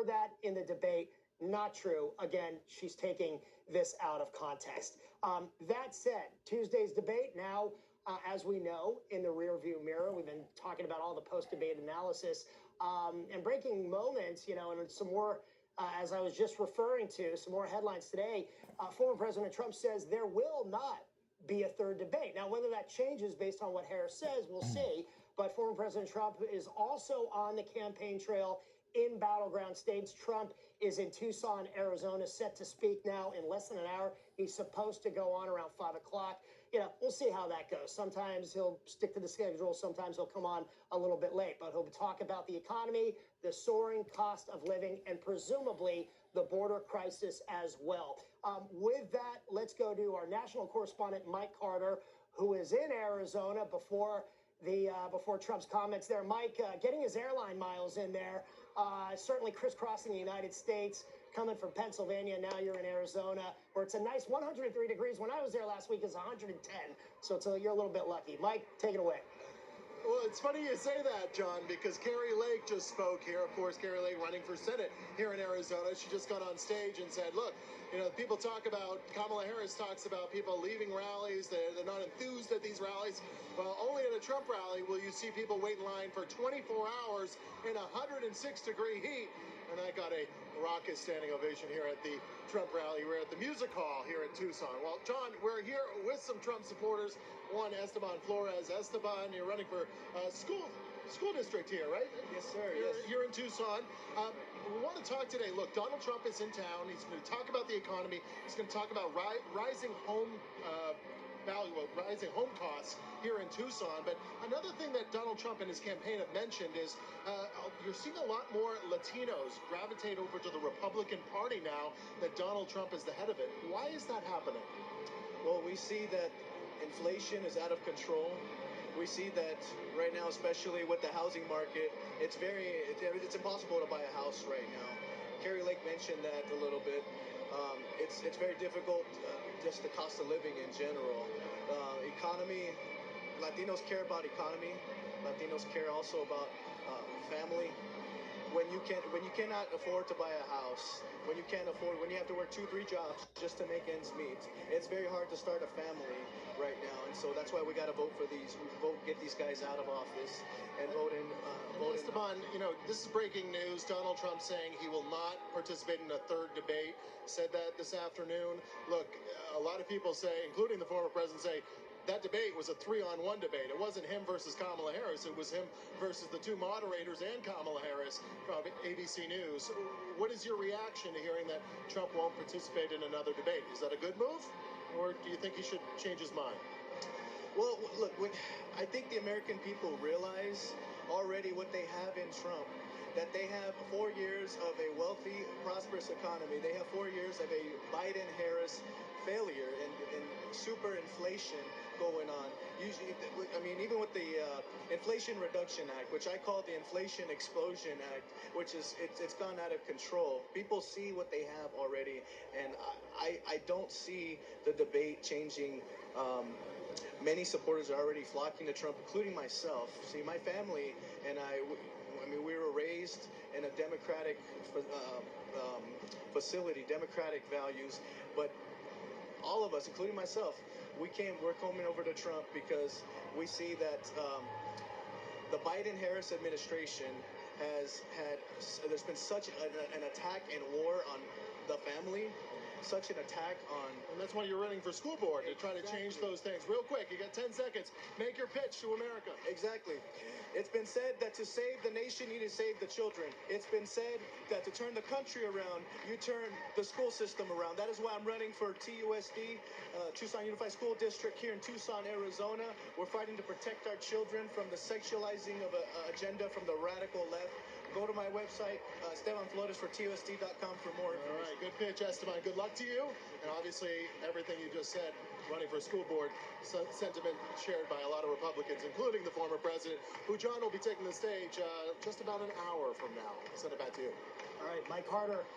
heard that in the debate. Not true. Again, she's taking this out of context. That said, Tuesday's debate now, as we know, in the rearview mirror. We've been talking about all the post-debate analysis and breaking moments, and some more, as I was just referring to, some more headlines today. Former President Trump says there will not be a third debate. Now, whether that changes based on what Harris says, we'll see. But former President Trump is also on the campaign trail in battleground states. Trump is in Tucson, Arizona, set to speak now in less than an hour. He's supposed to go on around 5 o'clock. We'll see how that goes. Sometimes he'll stick to the schedule. Sometimes he'll come on a little bit late. But he'll talk about the economy, the soaring cost of living, and presumably the border crisis as well. With that, let's go to our national correspondent, Mike Carter, who is in Arizona before Trump's comments there. Mike, getting his airline miles in there, certainly crisscrossing the United States, coming from Pennsylvania. Now you're in Arizona, where it's a nice 103 degrees. When I was there last week, it's 110. So you're a little bit lucky. Mike, take it away. Well, it's funny you say that, John, because Carrie Lake just spoke here. Of course, Carrie Lake running for Senate here in Arizona. She just got on stage and said, look, people talk about, Kamala Harris talks about people leaving rallies. They're not enthused at these rallies. Well, only at a Trump rally will you see people wait in line for 24 hours in 106-degree heat. And I got a raucous standing ovation here at the Trump rally. We're at the Music Hall here in Tucson. Well, John, we're here with some Trump supporters. One, Esteban Flores. Esteban, you're running for school district here, right? Yes, sir. You're in Tucson. We want to talk today. Look, Donald Trump is in town. He's going to talk about the economy. He's going to talk about rising home rising home costs here in Tucson. But another thing that Donald Trump and his campaign have mentioned is you're seeing a lot more Latinos gravitate over to the Republican Party now that Donald Trump is the head of it. Why is that happening? Well, we see that inflation is out of control. We see that right now, especially with the housing market, it's impossible to buy a house right now. Carrie Lake mentioned that a little bit. It's very difficult, just the cost of living in general. Economy, Latinos care about economy. Latinos care also about family. When you cannot afford to buy a house, when you have to work 2-3 jobs just to make ends meet, it's very hard to start a family right now. And so that's why we got to vote for get these guys out of office and vote in. Esteban, this is breaking news. Donald Trump saying he will not participate in a third debate. Said that this afternoon. Look, a lot of people say, including the former president, say that debate was a 3-on-1 debate. It wasn't him versus Kamala Harris. It was him versus the two moderators and Kamala Harris from ABC News. What is your reaction to hearing that Trump won't participate in another debate? Is that a good move, or do you think he should change his mind? Well, look, I think the American people realize already what they have in Trump, that they have 4 years of a wealthy, prosperous economy. They have 4 years of a Biden-Harris failure and super inflation going on. Usually, even with the Inflation Reduction Act, which I call the Inflation Explosion Act, which is it's gone out of control. People see what they have already, and I don't see the debate changing. Many supporters are already flocking to Trump, including myself. See, my family and we were raised in a democratic facility, democratic values, but all of us, including myself, we're coming over to Trump because we see that the Biden-Harris administration there's been such an attack and war on the family, such an attack on... And that's why you're running for school board, to try to change those things. Real quick, you got 10 seconds. Make your pitch to America. Exactly. It's been said that to save the nation, you need to save the children. It's been said that to turn the country around, you turn the school system around. That is why I'm running for TUSD, Tucson Unified School District here in Tucson, Arizona. We're fighting to protect our children from the sexualizing of an agenda from the radical left. Go to my website, Esteban Flores for TUSD.com for more information. All right, good pitch, Esteban. Good luck to you. And obviously, everything you just said, running for school board, sentiment shared by a lot of Republicans, including the former president, who, John, will be taking the stage just about an hour from now. I'll send it back to you. All right, Mike Carter,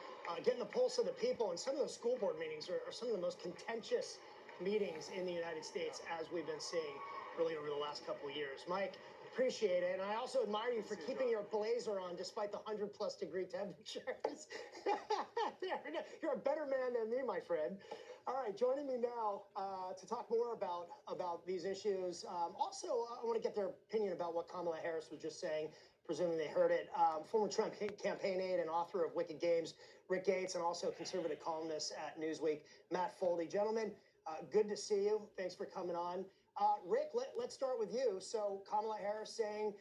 getting the pulse of the people. And some of those school board meetings are some of the most contentious meetings in the United States, as we've been seeing really over the last couple of years. Mike, Appreciate it. And I also admire you for keeping your blazer on despite the 100+ degree temperatures. You're a better man than me, my friend. All right, joining me now to talk more about these issues. Also, I want to get their opinion about what Kamala Harris was just saying, presuming they heard it. Former Trump campaign aide and author of Wicked Games, Rick Gates, and also conservative columnist at Newsweek, Matt Foldy. Gentlemen, good to see you. Thanks for coming on. Rick, let's start with you. So Kamala Harris saying